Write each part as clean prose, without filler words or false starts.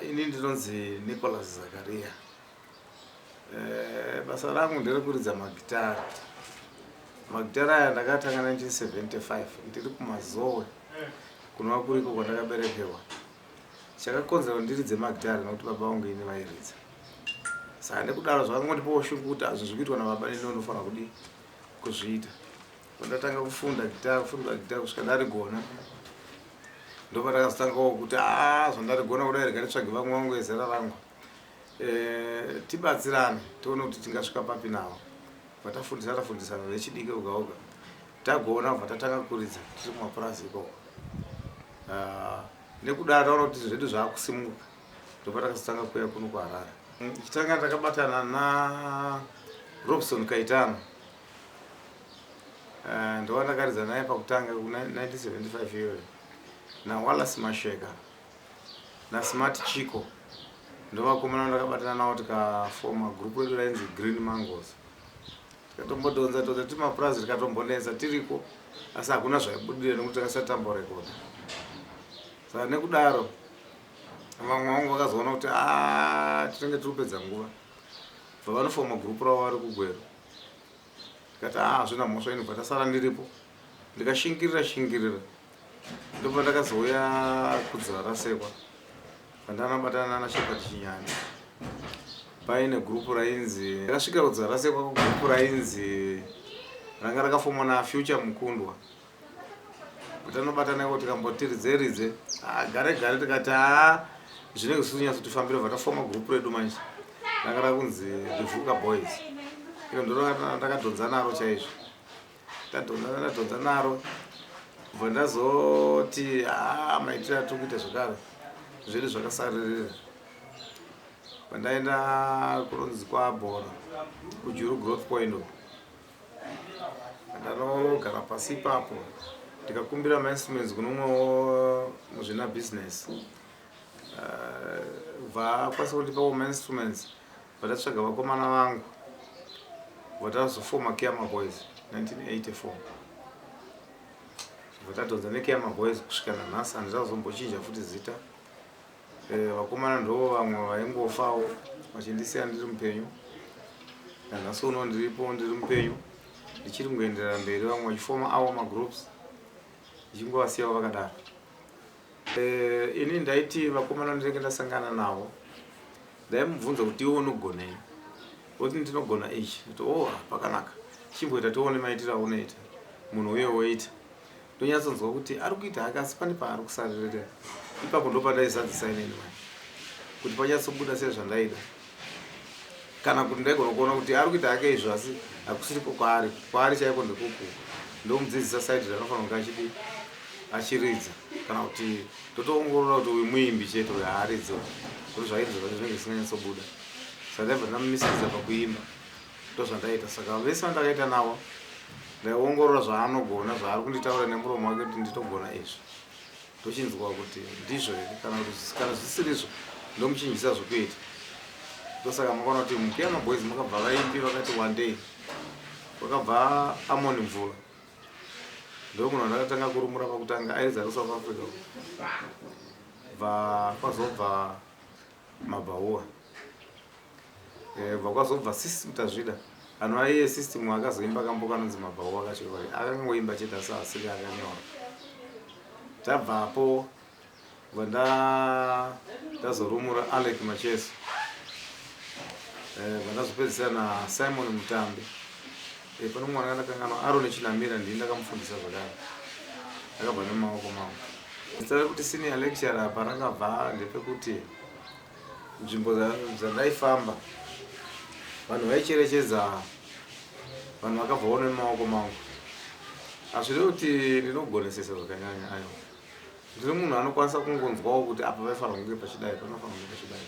Ini ndinonzi Nicholas Zakaria. Basa rangu nderekuridza magitara. Magitara aya ndakatanga 1975 ndiri kuMunzwei kunova kuriko kwandakaberekerwa. Chakakonzera ndiridze magitara nokuti baba vangu ini vairidza. Saka nekudaro zvakangondipawo shungu kuti azvizvi kuitwa nababa neni ndofanira kudi kuzviita. Ndatanga kufunda gitara kusvika ndarigona. Ndopa ndakazotangawo kuti zvandarigona kudai rikanditsvage vamwe vangu vezera rangu. Tibatsirane tione kuti tingasvika papi navo. Tafundisana vechidiki oga oga. Tagona kubva tatanga kuridza tiri kumapurazi ikoko. Nekuda taona kuti zvedu zvaakusimuka. Ndopa takazotanga kuuya kuno kuHarare. Chitanga ndakabatana naRobson Kaitano. Ndova ndakaridza naye pakutanga ku1975 iyoyo. naWallace Masheka naSmart Chico ndovakomana ndakabatana navo tikafoma gurupu redu rainzi Green Mangoes. Tikatombodonza tiri mapurazi tikatombonetsa tiriko asi hakuna zvaibudirira nekuti takasati tamborekoda. Saka nekudaro vamwe vangu vakazoona kuti tinenge tiri kupedza nguva bva vanofoma gurupu ravo vari kuGweru. Tikati hazvina mhosva ini bva tasara ndiripo ndikashingirira ndopa ndakazouya kudzira rasekwa pandanabatana naShepherd Chinyani paine gurupu rainzi ndakasvika kudzira rasekwa kugurupu rainzi ranga rakafomwa naFuture Mukundwa kuti anobatana tikambotiridzeridze gare tikati zvinenge zvisikunyatsotifambira bva tafoma gurupu redu manje ranga rakunzi Rivuka Boys. Iro ndo ndakadhonza naro chaizvo. Ndadhonza naro bva ndazoti maitiro atiri kuita zvakare zvedu zvakasaririra. Pandaenda kunonzi kwaBhora kuJuru Growth Point ndanogara pasi ipapo ndikakumbira mainstruments kunomwewo muzvina business. Vakwanisa kundipawo mainstruments vatatsvaga vakomana vangu vatazofoma Kiyama Boys 1984. Vatadhonza neKiyama Boys kusvika nanhasi handichazombochinja futi zita. Vakomana ndo vamwe vaingofawo vachindisiya ndiri mupenyu. Nanhasi uno ndiripo ndiri mupenyu ndichiri kungoenderera mberi vamwe vachifoma avo magroups ndichingovasiyawo vakadaro. Ini ndaiti vakomana ndinenge ndasangana navo ndaimubvunza kuti iwe unogonei. Oti ndinogona ichi. Pakanaka. Chimboita tione maitiro aunoita. Munhu uye woita. Ndonyatsonzwa kuti ari kuita hake asi pane paari kusaririra. Ipapo ndo pandaizadzisa inini manje kuti panyatsobuda sezvandaida. Kana kuti ndaigona kuona kuti ari kuita hake izvo asi hakusiripo kwaari chaiko ndekuku. Ndomudzidzisa saidi ranofanira kunge achiridza. Kana kuti totoongorora kuti uyu muimbi chete uyu haaridzi. Kuti zvairi zvinenge zvisinganyatsobuda. Saka ndaibva ndamumisikidza pakuimba. Ndozvandaita. Saka vese vandakaita navo ndaiongorora zvaanogona zvaari kunditaura nemuromo wake kuti nditogona izvi. Ndochinzwa kuti ndizvo here kana zvisirizvo ndomuchinjisa zvokuita. Ndosaka makaona kuti muKiyama Boys makabva vaimbi vakati one day vakabva Amon Mvula. Ndomunhu ndakatanga kurumura pakutanga airidza kuSouth Africa. Kwazobva Mabhaua. Kwazobva System Tazvida. Anhu aiye System akazoimba kambo kanonzi Mabhaua akachirwa. Akangoimba chete asi asiri akanyora. Tabvapo ndazorumura Alec Macheso. Ndazopedzisira naSimon Mutambi. Pano mwana ndakanganwa Aaron Chinamira ndini ndakamufundisa zvakare. Akabva nemaoko mangu. Nditsare kuti senior lecturer parangabva ndepekuti nzvimbo dzandaifamba vanhu vaicherechedza vanhu vakabvawo nemaoko mangu. Hazvirevi kuti ndinogonesesa zvakanyanya ayo. Ndiri munhu anokwanisa kungonzwawo kuti apa paifanira kunge pachidai panofanira kunge pachidai.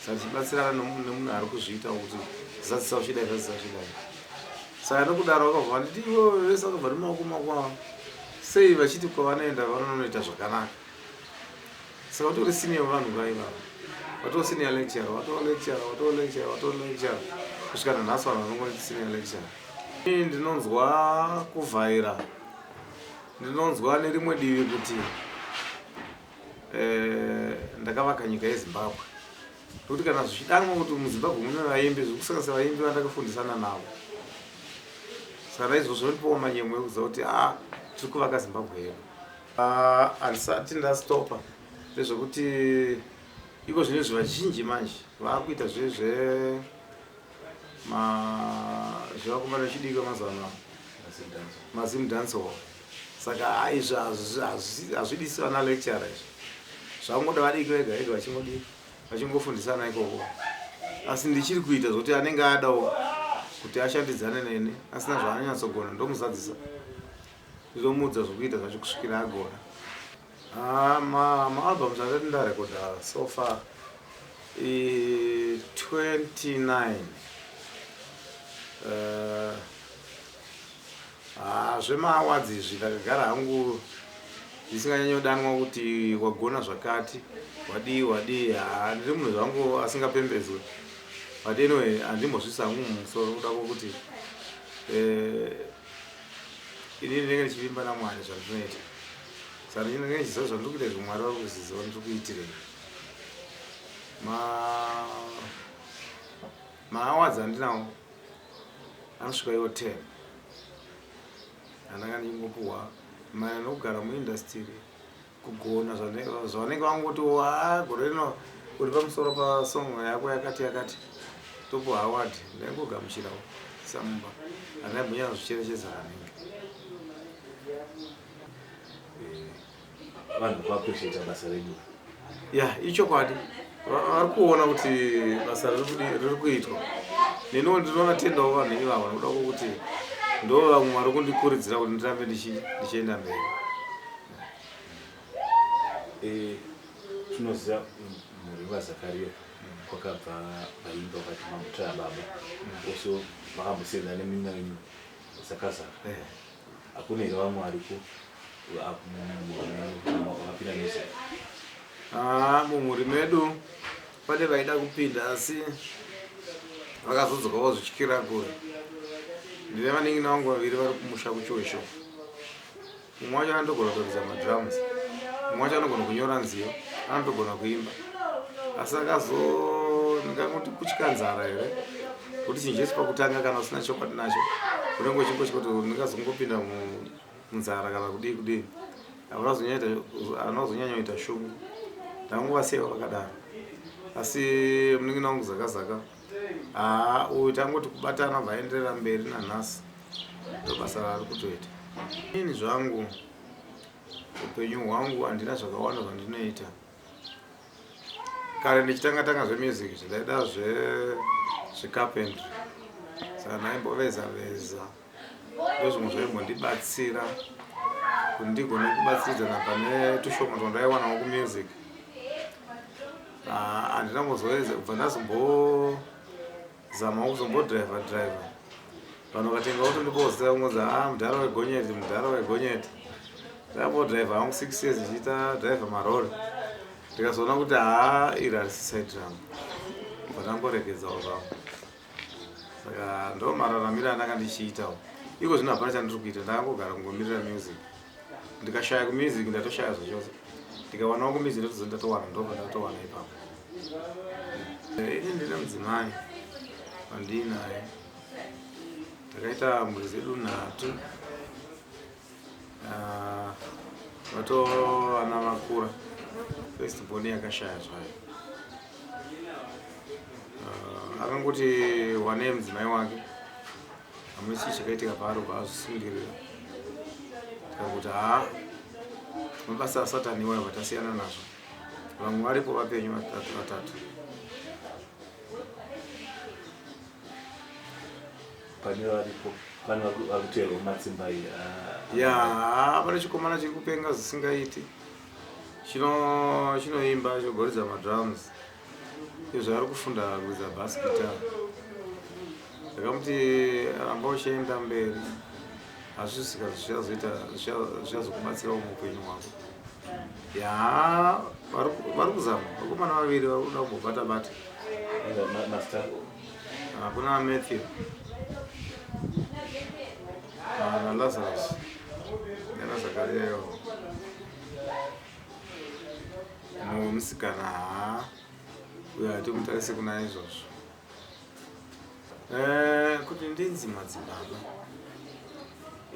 Saka tichibatsirana nemunhu ari kuzviita kuti zvisadzisawo chidai zvadzisa chidai. Saka nokudaro vakabva vanditi ivo vese vakabva nemaoko mako sei vachiti kwavanoenda vanonoita zvakanaka. Saka vatori senior vanhu vaivava. Watoo senior lecturer, watoo lecturer. Kusvika nanhasi vanhu vanongoti senior lecturer. Ini ndinonzwa kuvhaira. Ndinonzwa nerimwe divi kuti ndakavaka nyika yeZimbabwe. Kuti kana zvichidangwa kuti muZimbabwe mune vaimbi zvokusanganisa vaimbi vandakafundisana navo. Saka naizvozvo ndipowo manyemwe ekuziva kuti tiri kuvaka Zimbabwe yedu. Handisati ndastopa ndezvekuti iko zvinezvi vazhinji manje vakuita zvevakomana vechidiki mazuva ano mazim dancehall. Saka izvi hazvidisi vana lecturer izvi. Zvakungoda vadiki vega vega vachingofundisana ikoko. Asi ndichiri kuita zvokuti anenge adawo kuti ashandidzane nene asina zvaanyanyatsogona ndomuzadzisa. Ndomudza zvokuita zvacho kusvikira agona. Maalbums andati ndarekodha so far 29. Zvemaawards izvi ndakagara hangu ndisinganyanyodanwa kuti wagona zvakati wadii. Ndiri munhu zvangu asingapembedzwe. But anyway, handimbozvisa hangu mumusoro kuda kwokuti inini ndinenge ndichivimba naMwari zvandinoita. Saka ndinenge ndichiziva zvandiri kuita izvo Mwari vari kuziziva ndiri kuitirei. Maawards andinawo anosvika iwo 10. Andanga ndichingopuhwa maererano nokugara muindastry, kugona zvavanenge vangoti gore rino uri pamusoro pasong yako yakati topuhwa award. Ndaingogamuchirawo samumba handaimbonya zvicherechedza vanenge. Vanhu vaappreciate basa renyu. Ichokwadi. Vari kuona kuti basa riri kuitwa. Neniwo ndinoona tendawo vanhu ivavo nokuda kwokuti ndo vamwe vari kundikurudzira kuti ndirambe ndichienda mberi. Tinoziva mhuri vaZakaria kwakabva vaimba vakati mamutaya baba. Also vakambosiyana nemina wenyu zakazaka. Hakuna here vamwe variko vakapinda nese? Mumhuri medu pane vaida kupinda asi vakazodzokawo zvichikwira kure. Ndine vanin'ina vangu vaviri vari kumusha kuchoisho. Mumwe wacho anotogona kutoridza madrums, mumwe wacho anogona kunyora nziyo, anotogona kuimba. Asi ndingangoti kutyika nzara here kuti chinhu chese pakutanga kana usina chokwadi nacho unenge uchingotya kuti ndingazongopinda munzara kana kudii. Anozonyanyoita shungu. Ndangovasiyawo vakadaro. Asi munin'ina wangu Zakazaka uyu tangoti kubatana vaenderera mberi nanhasi ndobasa rari kutoita. Ini zvangu upenyu hwangu handina zvakawanda zvandinoita. Kare ndichitanga zvemusic ndaida zvecarpentry. Saka ndaimboveza ndozvimwe zvaimbondibatsira kuti ndigone kubatsiridzana pane tushoma twandaiwanawo kumusic. Handina kuzoedza kubva ndazombozamawo kuzombodriver. Vanhu vakatenga kuti ndipozita kungodza mudhara wegonyeti. Ndakambodriver hangu 6 years ndichiita driver marori. Ndikazoona kuti iri harisi side rangu. Kubva ndamboregedzawo zvangu. Saka ndo mararamiro andanga ndichiitawo. Iko zvino hapana chandiri kuita, ndakangogara kungomirira music. Ndikashaya kumusic ndatoshaya zvachose. Ndikawanawo kumusic ndatowana ndobva ndatowana ipapo. Ini ndine mudzimai wandinaye. Takaita mhuri dzedu 3. Vatova vakura. First born yakashaya zvayo. Akangoti wane mudzimai wake. Hamuna chii chakaitika paari azvisungirira. Tikakuti mabasa aSatani iwayo vatasiyana nazvo. Vamwe varipo vapenyu 3. Pane varipo pane vakuteerwa mumatsimbai. Pane chikomana chiri kupenga zvisingaiti. Chinoimba chogoridza madrums. Izvo ari kufunda kuridza bass guitar. Ndakamuti ramba uchienda mberi. Hazvisika zvichazokubatsirawo muupenyu hwako. Vari kuzama. Vakomana vaviri vari kuda kumbobata-bata. Kuna Matthew naLazarus naZakaria. musikana uyo atimutarise kuna izvozvo. Kuti ndinzi Madzibaba,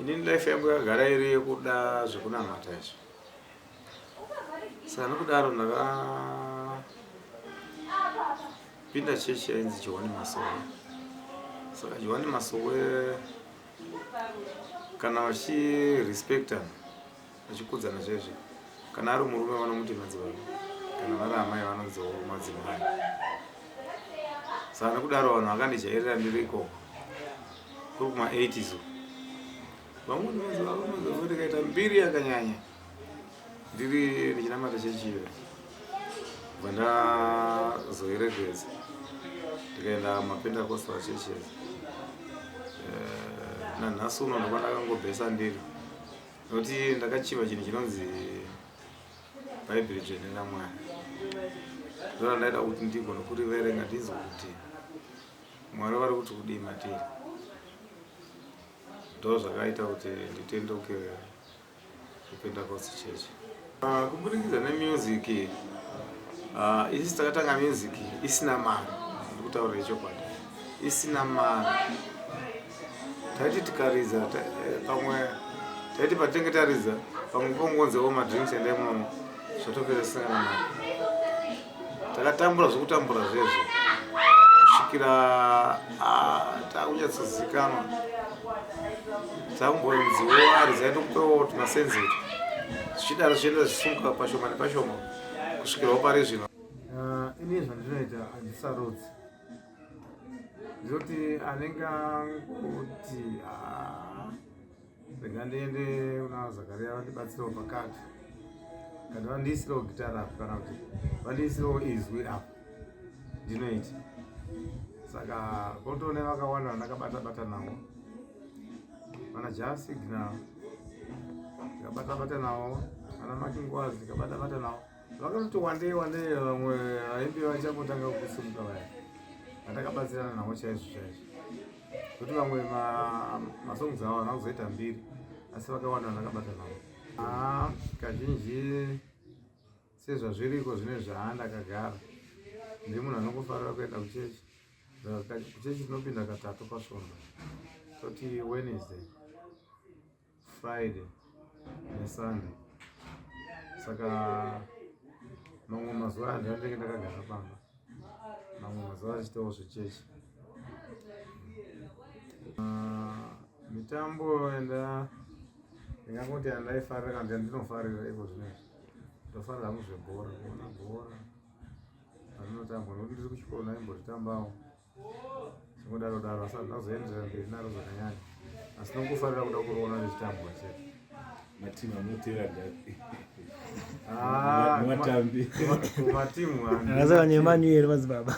inini life yangu yagara iri yekuda zvekunamata izvo. Saka nokudaro ndakapinda chechi yainzi Johani Masowe. Saka Johani Masowe kana vachirespectana vachikudzana zvezvo, kana ari murume vanomuti Madzibaba, kana vari amai vanonzi Madzibaba. Saka nokudaro vanhu vakandijairira ndiriko kuri kuma80s. Vamwe Madzibaba ndikaita mbiri yakanyanya ndiri ndichinamata chechiyo, kubva ndazoiregedza ndikaenda maPentecostal churches. Nanhasi uno ndakangobhesa ndiri nokuti ndakachiva chinhu chinonzi Bhaibheri dzvene raMwari. Ndora ndaida kuti ndigone kuriverenga ndizwe kuti Mwari vari kuti kudii matiri. Ndo zvakaita kuti nditendeuke kuPentecostal church. Kubudikidza nemusic, isi takatanga music isina mari, ndikutaurira chokwadi, isina mari. Taiti tikariza pamwe, taiti patinenge tariza pamwe pongonzewo madrinks endemo zvotopera sina mari. Takatambura zvokutambura zvezvo kusvikira takunyatsozikanwa, takumbonziwo arizaito kupewo tumasenzeti zvichidaro zvichienda zvichisunga pashoma nepashoma kusvikirawo pari zvino. Ini zvandinoita handisarudzi, ndinoti anenge kuti rega ndiende kuna Zakaria vandibatsirewo pakati, kana vandiisirewo gitara apo, kana kuti vandiisirewo izwi apo, ndinoita. Saka kotone vakawanda vandakabata navo, vana jaSenior ndikabata navo, vana makingwazi ndikabata navo. Vakatoti wandei vamwe vaimbi vachangotanga kusimuka vaya vandakabatsirana navo chaizvo. Kuti vamwe masongs avo havana kuzoita mbiri, asi vakawanda vandakabata navo. Kazhinji sezvazviriko zvine zvaandakagara, ndiri munhu anongofarira kuenda kuchechi. Kuchechi tinopinda katatu pasvondo, toti Wednesday, Friday neSunday. Saka mamwe mazuva andinenge ndakagara pamba, mamwe mazuva achiitawo zvechechi. Mitambo ndingangoti handaifarira kana ndinofarira iko zvinezvi, ndofarira muzvebhora, kuona bhora rinotambwa nokuti ndiri kuchikoro ndaimbotitambawo. Zvingodaro asi handinazoenderera mberi naro zvakanyanya, asi nongofarira kuda kuriona richitambwa chete. Matimu anotera gapi? Matambi. Matimu handina. Akaza neManuel Madzibaba.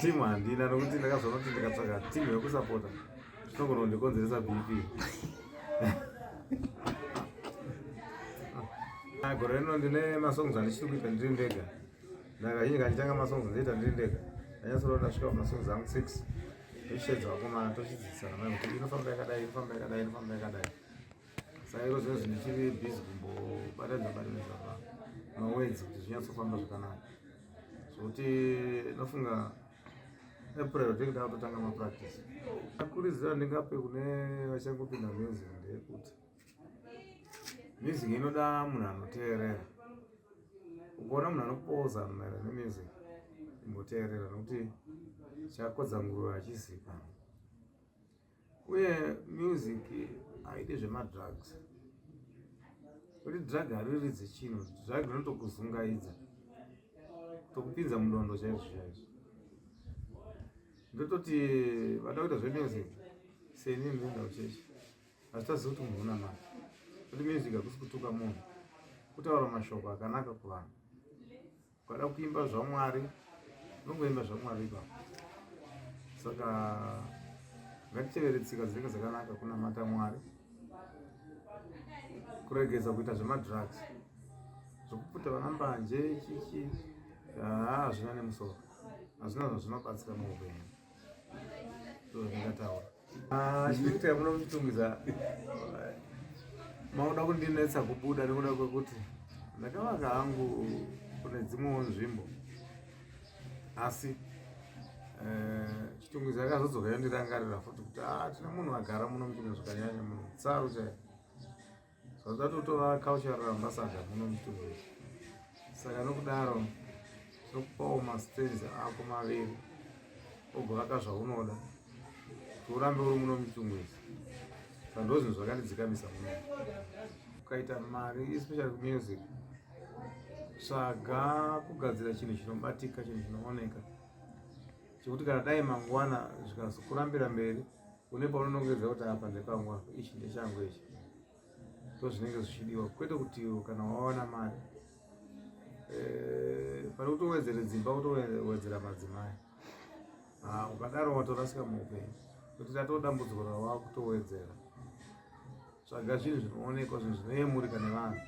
Timu handina nokuti ndakazoona kuti ndikatsvaka timu yekusapota zvinogona kundikonzeresa BP. Gore rino ndine masongs andichiri kuita ndiri ndega. Ndakazhinji kanditanga masongs ndoita ndiri ndega. Ndanyatsoona ndasvika kumasongs angu 6. Tochishedza vakomana tochidzidzisana mai kuti inofamba yakadai, inofamba yakadai, inofamba yakadai. Saka iro zvinhu zvindichiri busy kumbobatanidza mawedzi kuti zvinyatsofamba zvakanaka. Zvokuti nofunga April ndenge ndakatotanga mapractice. Akurudzira ndingape kune vachangopinda music ndeyekuti music inoda munhu anoteerera. Ukaona munhu anopoza maererano nemusic, imboteerera nokuti chakodza nguruve achizikanwa. Uye music haidi zvemadrugs. Kuti drug hariridzi chinhu, drug rinotokuzungaidza, tokupinza mudondo chaizvo. Ndototi vada kuita zvemusic, seni ndinoenda kuchechi, asi taziva kuti munhu una mari. Kuti music hakusi kutuka munhu, kutaura mashoko akanaka kuvanhu. Ukada kuimba zvaMwari, unongoimba zvaMwari ipapo. Saka ngatitevere tsika dzinenge dzakanaka kunamata Mwari, kuregedza kuita zvemadrugs, zvokuputa vana mbanje chichi, hazvina nemusoro, hazvina zvazvinobatsira muupenyu. Ndingataura chikuita muno muchitungidza mauda kundinetsa kubuda nekuda kwekuti ndakavaka hangu kune nzvimbo, asi chitungwizi akazodzoka yandirangarira futi kuti tina munhu agara muno muchimwe zvakanyanya muno tsaru chaiyo, saka tatotova cultural ambassador muno muchitungwizi. Saka nokudaro tinokupawo mastenzi ako maviri ogovaka zvaunoda kuti urambe uri muno muchitungwizi. Saka ndo zvinhu zvakandidzikamisa muno. Ukaita mari especially kumusic, tsvaga kugadzira chinhu chinobatika, chinhu chinooneka, chekuti kana dai mangwana zvikazokurambira mberi une paunonongedza kuti apa ndekwangu apa, ichi ndechangu ichi, ndo zvinenge zvichidiwa, kwete kuti kana wawana mari pane kutowedzera dzimba kutowedzera madzimai. Ukadaro watorasika muupenyu, kuti tatodambudziko rawakutowedzera. Tsvaga zvinhu zvinoonekwa, zvinhu zvinoyemurika nevanhu.